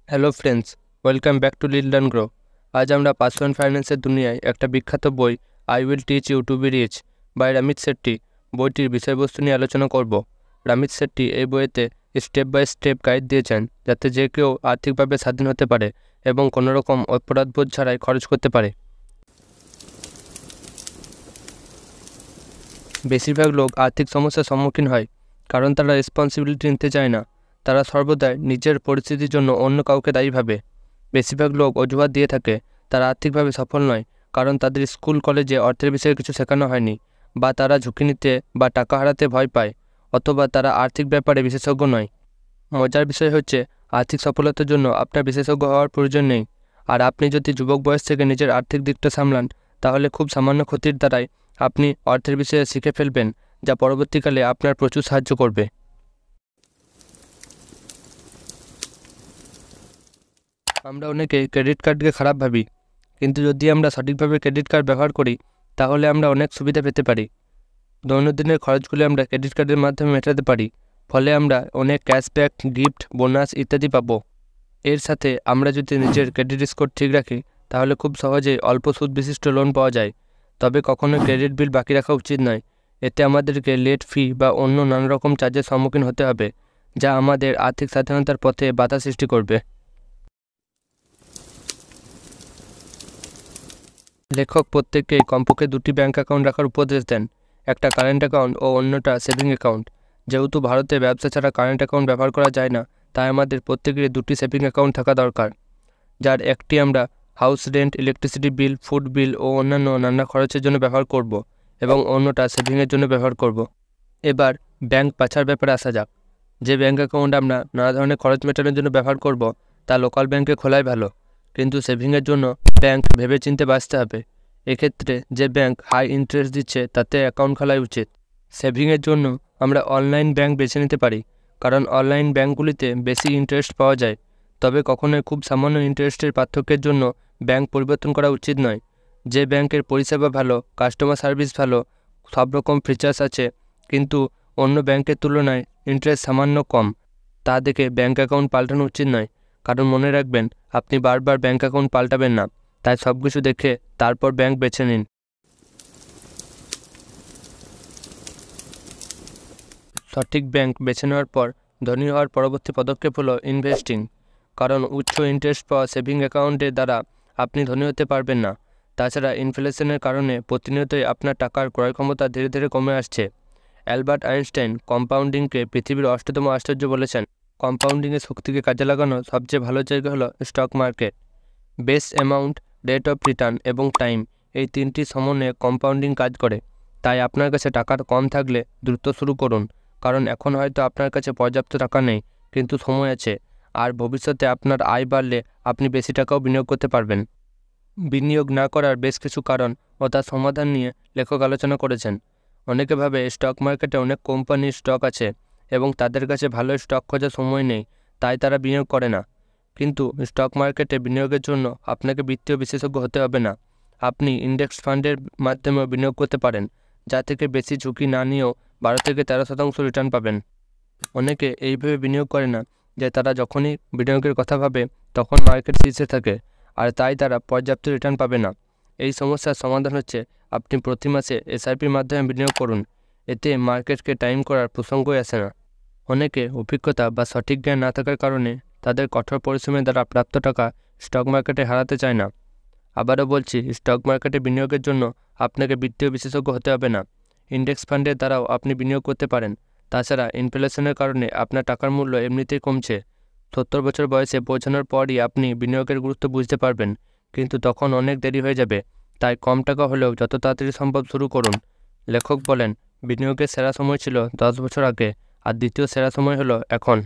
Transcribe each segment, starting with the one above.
Hello friends, welcome back to lead learn grow. আজ আমরা personal ফাইন্যান্সের দুনিয়ায় একটা বিখ্যাত বই I will teach you to be rich by Ramit Sethi বইটির বিষয়বস্তু নিয়ে আলোচনা করব। রামিত সেট্টি এই বইতে স্টেপ বাই স্টেপ গাইড দিয়েছেন যাতে যে কেউ আর্থিকভাবে স্বাধীন হতে পারে এবং কোনোরকম অপরাধবোধ ছাড়াই খরচ করতে পারে। বেশিরভাগ লোক আর্থিক সমস্যার সম্মুখীন হয় কারণ তারা রেসপন্সিবিলিটি নিতে চায় না। তারা সর্বদাই নিজের পরিস্থিতির জন্য অন্য কাউকে দায়ী ভাবে। বেশিরভাগ লোক অজুহাত দিয়ে থাকে তারা আর্থিকভাবে সফল নয় কারণ তাদের স্কুল কলেজে অর্থের বিষয়ে কিছু শেখানো হয়নি, বা তারা ঝুঁকি নিতে বা টাকা হারাতে ভয় পায়, অথবা তারা আর্থিক ব্যাপারে বিশেষজ্ঞ নয়। মজার বিষয় হচ্ছে, আর্থিক সফলতার জন্য আপনার বিশেষজ্ঞ হওয়ার প্রয়োজন নেই। আর আপনি যদি যুবক বয়স থেকে নিজের আর্থিক দিকটা সামলান, তাহলে খুব সামান্য ক্ষতির দ্বারাই আপনি অর্থের বিষয়ে শিখে ফেলবেন, যা পরবর্তীকালে আপনার প্রচুর সাহায্য করবে। আমরা অনেকে ক্রেডিট কার্ডকে খারাপ ভাবি, কিন্তু যদি আমরা সঠিকভাবে ক্রেডিট কার্ড ব্যবহার করি তাহলে আমরা অনেক সুবিধা পেতে পারি। দৈনন্দিনের খরচগুলি আমরা ক্রেডিট কার্ডের মাধ্যমে মেটাতে পারি, ফলে আমরা অনেক ক্যাশব্যাক, গিফট, বোনাস ইত্যাদি পাবো। এর সাথে আমরা যদি নিজের ক্রেডিট স্কোর ঠিক রাখি তাহলে খুব সহজেই অল্প সুদ বিশিষ্ট লোন পাওয়া যায়। তবে কখনোই ক্রেডিট বিল বাকি রাখা উচিত নয়। এতে আমাদেরকে লেট ফি বা অন্য নানা রকম চার্জের সম্মুখীন হতে হবে, যা আমাদের আর্থিক স্বাধীনতার পথে বাধা সৃষ্টি করবে। লেখক প্রত্যেককেই কমপক্ষে দুটি ব্যাঙ্ক অ্যাকাউন্ট রাখার উপদেশ দেন, একটা কারেন্ট অ্যাকাউন্ট ও অন্যটা সেভিং অ্যাকাউন্ট। যেহেতু ভারতে ব্যবসা ছাড়া কারেন্ট অ্যাকাউন্ট ব্যবহার করা যায় না, তাই আমাদের প্রত্যেকেরই দুটি সেভিং অ্যাকাউন্ট থাকা দরকার, যার একটি আমরা house rent, electricity bill, food bill ও অন্যান্য নানা খরচের জন্য ব্যবহার করব, এবং অন্যটা সেভিংয়ের জন্য ব্যবহার করব। এবার ব্যাংক বাছার ব্যাপারে আসা যাক। যে ব্যাঙ্ক অ্যাকাউন্ট আমরা নানা ধরনের খরচ মেটানোর জন্য ব্যবহার করব তা লোকাল ব্যাংকে খোলাই ভালো, কিন্তু সেভিংয়ের জন্য ব্যাংক ভেবেচিন্তে বাঁচতে হবে। এক্ষেত্রে যে ব্যাংক হাই ইন্টারেস্ট দিচ্ছে তাতে অ্যাকাউন্ট খোলাই উচিত। সেভিংয়ের জন্য আমরা অনলাইন ব্যাংক বেছে নিতে পারি, কারণ অনলাইন ব্যাংকগুলিতে বেশি ইন্টারেস্ট পাওয়া যায়। তবে কখনোই খুব সামান্য ইন্টারেস্টের পার্থক্যের জন্য ব্যাংক পরিবর্তন করা উচিত নয়। যে ব্যাংকের পরিষেবা ভালো, কাস্টমার সার্ভিস ভালো, সব রকম ফিচার্স আছে, কিন্তু অন্য ব্যাংকের তুলনায় ইন্টারেস্ট সামান্য কম, তা দেখে ব্যাংক অ্যাকাউন্ট পাল্টানো উচিত নয়। কারণ মনে রাখবেন, আপনি বারবার ব্যাংক অ্যাকাউন্ট পাল্টাবেন না, তাই সব কিছু দেখে তারপর ব্যাংক বেছে নিন। সঠিক ব্যাংক বেছে নেওয়ার পর ধনী হওয়ার পরবর্তী পদক্ষেপ হলো ইনভেস্টিং। কারণ উচ্চ ইন্টারেস্ট পাওয়া সেভিং অ্যাকাউন্টের দ্বারা আপনি ধনী হতে পারবেন না। তাছাড়া ইনফ্লেশনের কারণে প্রতিনিয়তই আপনার টাকার ক্রয় ক্ষমতা ধীরে ধীরে কমে আসছে। অ্যালবার্ট আইনস্টাইন কম্পাউন্ডিংকে পৃথিবীর 8তম আশ্চর্য বলেছেন। কম্পাউন্ডিংয়ের শক্তিকে কাজে লাগানোর সবচেয়ে ভালো জায়গা হলো stock market. Base amount, rate of return এবং টাইম, এই তিনটি সমন্বয়ে কম্পাউন্ডিং কাজ করে। তাই আপনার কাছে টাকা কম থাকলে দ্রুত শুরু করুন, কারণ এখন হয়তো আপনার কাছে পর্যাপ্ত টাকা নেই, কিন্তু সময় আছে। আর ভবিষ্যতে আপনার আয় বাড়লে আপনি বেশি টাকাও বিনিয়োগ করতে পারবেন। বিনিয়োগ না করার বেশ কিছু কারণ ও তার সমাধান নিয়ে লেখক আলোচনা করেছেন। অনেকে ভাবে স্টক মার্কেটে অনেক কোম্পানির স্টক আছে এবং তাদের কাছে ভালো স্টক খোঁজার সময় নেই, তাই তারা বিনিয়োগ করে না। কিন্তু স্টক মার্কেটে বিনিয়োগের জন্য আপনাকে বিত্তীয় বিশেষজ্ঞ হতে হবে না। আপনি ইন্ডেক্স ফান্ডের মাধ্যমেও বিনিয়োগ করতে পারেন, যা থেকে বেশি ঝুঁকি না নিয়েও 12 থেকে 13% রিটার্ন পাবেন। অনেকে এইভাবে বিনিয়োগ করে না যে তারা যখনই বিনিয়োগের কথা ভাবে তখন মার্কেট শীর্ষে থাকে, আর তাই তারা পর্যাপ্ত রিটার্ন পাবে না। এই সমস্যার সমাধান হচ্ছে আপনি প্রতি মাসে এসআইপির মাধ্যমে বিনিয়োগ করুন। এতে মার্কেটকে টাইম করার প্রসঙ্গই আসে না। অনেকে অভিজ্ঞতা বা সঠিক জ্ঞান না থাকার কারণে তাদের কঠোর পরিশ্রমের দ্বারা প্রাপ্ত টাকা স্টক মার্কেটে হারাতে চায় না। আবারও বলছি, স্টক মার্কেটে বিনিয়োগের জন্য আপনাকে বিত্তীয় বিশেষজ্ঞ হতে হবে না। ইন্ডেক্স ফান্ডের দ্বারাও আপনি বিনিয়োগ করতে পারেন। তাছাড়া ইনফ্লেশনের কারণে আপনার টাকার মূল্য এমনিতেই কমছে। 70 বছর বয়সে পৌঁছানোর পরই আপনি বিনিয়োগের গুরুত্ব বুঝতে পারবেন, কিন্তু তখন অনেক দেরি হয়ে যাবে। তাই কম টাকা হলেও যত তাড়াতাড়ি সম্ভব শুরু করুন। লেখক বলেন, বিনিয়োগের সেরা সময় ছিল 10 বছর আগে, আর দ্বিতীয় সেরা সময় হলো এখন।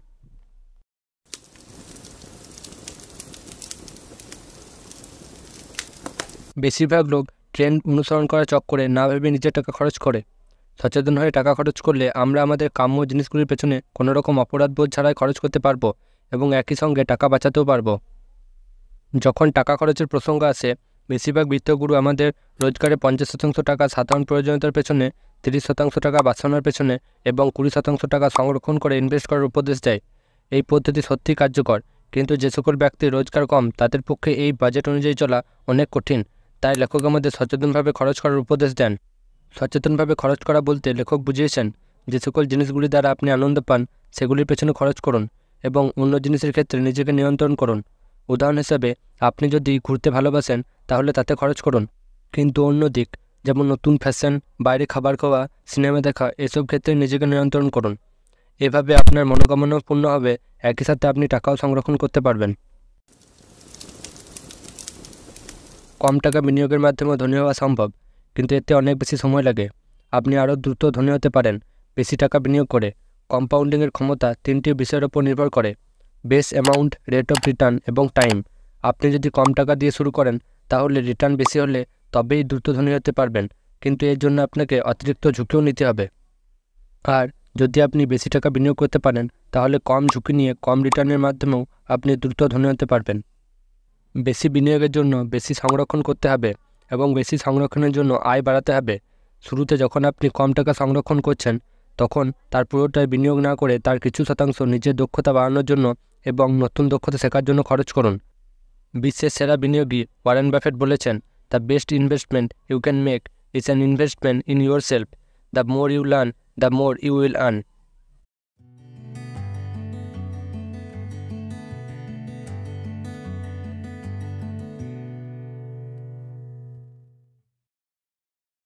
বেশিরভাগ লোক ট্রেন্ড অনুসরণ করার চক্করে না ভেবে নিজের টাকা খরচ করে। সচেতন হয়ে টাকা খরচ করলে আমরা আমাদের কাম্য জিনিসগুলির পেছনে কোনো রকম অপরাধবোধ ছাড়াই খরচ করতে পারবো, এবং একই সঙ্গে টাকা বাঁচাতেও পারবো। যখন টাকা খরচের প্রসঙ্গ আসে, বেশিরভাগ বিত্তগুরু আমাদের রোজগারে 50% টাকা সাধারণ প্রয়োজনীয়তার পেছনে, 30% টাকা বাঁচানোর পেছনে এবং 20% টাকা সংরক্ষণ করে ইনভেস্ট করার উপদেশ দেয়। এই পদ্ধতি সত্যিই কার্যকর, কিন্তু যে সকল ব্যক্তির রোজগার কম তাদের পক্ষে এই বাজেট অনুযায়ী চলা অনেক কঠিন। তাই লেখক আমাদের সচেতনভাবে খরচ করার উপদেশ দেন। সচেতনভাবে খরচ করা বলতে লেখক বুঝিয়েছেন যে সকল জিনিসগুলি দ্বারা আপনি আনন্দ পান সেগুলির পেছনে খরচ করুন এবং অন্য জিনিসের ক্ষেত্রে নিজেকে নিয়ন্ত্রণ করুন। উদাহরণ হিসাবে, আপনি যদি ঘুরতে ভালোবাসেন তাহলে তাতে খরচ করুন, কিন্তু অন্য দিক যেমন নতুন ফ্যাশন, বাইরে খাবার খাওয়া, সিনেমা দেখা এসব ক্ষেত্রে নিজেকে নিয়ন্ত্রণ করুন। এভাবে আপনার মনোকামনাও পূর্ণ হবে, একই সাথে আপনি টাকাও সংরক্ষণ করতে পারবেন। কম টাকা বিনিয়োগের মাধ্যমে ধনী হওয়া সম্ভব, কিন্তু এতে অনেক বেশি সময় লাগে। আপনি আরও দ্রুত ধনী হতে পারেন বেশি টাকা বিনিয়োগ করে। কম্পাউন্ডিংয়ের ক্ষমতা 3টি বিষয়ের ওপর নির্ভর করে: base amount, rate of return এবং টাইম। আপনি যদি কম টাকা দিয়ে শুরু করেন তাহলে রিটার্ন বেশি হলে তবেই দ্রুত ধনী হতে পারবেন, কিন্তু এর জন্য আপনাকে অতিরিক্ত ঝুঁকিও নিতে হবে। আর যদি আপনি বেশি টাকা বিনিয়োগ করতে পারেন তাহলে কম ঝুঁকি নিয়ে কম রিটার্নের মাধ্যমেও আপনি দ্রুত ধনী হতে পারবেন। বেশি বিনিয়োগের জন্য বেশি সংরক্ষণ করতে হবে এবং বেশি সংরক্ষণের জন্য আয় বাড়াতে হবে। শুরুতে যখন আপনি কম টাকা সংরক্ষণ করছেন তখন তার পুরোটাই বিনিয়োগ না করে তার কিছু শতাংশ নিজের দক্ষতা বাড়ানোর জন্য এবং নতুন দক্ষতা শেখার জন্য খরচ করুন। বিশ্বের সেরা বিনিয়োগী ওয়ারেন বাফেট বলেছেন, the best investment you can make is an investment in yourself. The more you learn, the more you will earn.